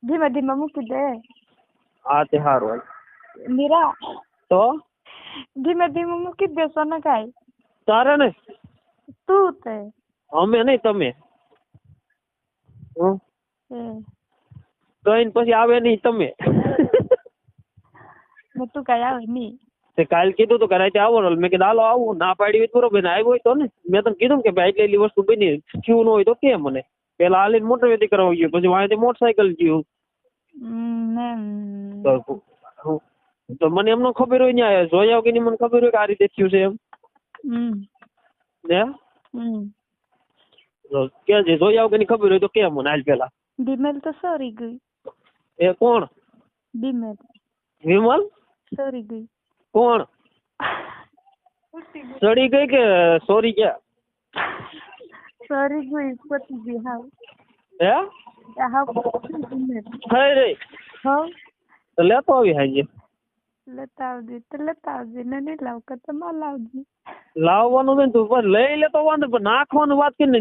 ધીમે ધીમે મૂકી દે. હા તે સારું. મીરા તો ધીમે ધીમે મૂકી દે સોના કાઈ. તારે ને તું તે અમે નહીં તમે. એ કઈ પછી આવે નહીં તમે. ને તું કઈ આવે નહીં. તે કાલ કીધું તો કે રાતે આવો ને મેં કીધું હાલો આવું ના પાડી હોય બરોબર ને આવ્યો હોય તો ને મેં તને કીધું કે ભાઈ એટલી વસ્તુ બની થયું ન હોય તો કે મને પેલા હાલીને મોટર વેતી કરવા ગયો પછી વાંચે મોટરસાયકલ ગયું તો મને એમનો ખબર હોય ને જોયા કે મને ખબર હોય કે આ રીતે થયું છે એમ ને કે જે જોયા કે ખબર હોય તો કે મને હાલ પેલા બીમેલ તો સોરી ગઈ. એ કોણ બીમેલ વિમલ સોરી ગઈ. કોણ સડી ગઈ કે સોરી ક્યાં સોરી ગઈ પતી ગઈ. હાવ હે હાવ બીમેલ થઈ રે હાવ તો લેતો આવી હાજે લેતા આવજે તો લેતા આવજે ને નહીં લાવ કે તમારે લાવજે. લાવવાનું ને તું પણ લઈ લેતો વાંધો પણ નાખવાનું વાત કરીને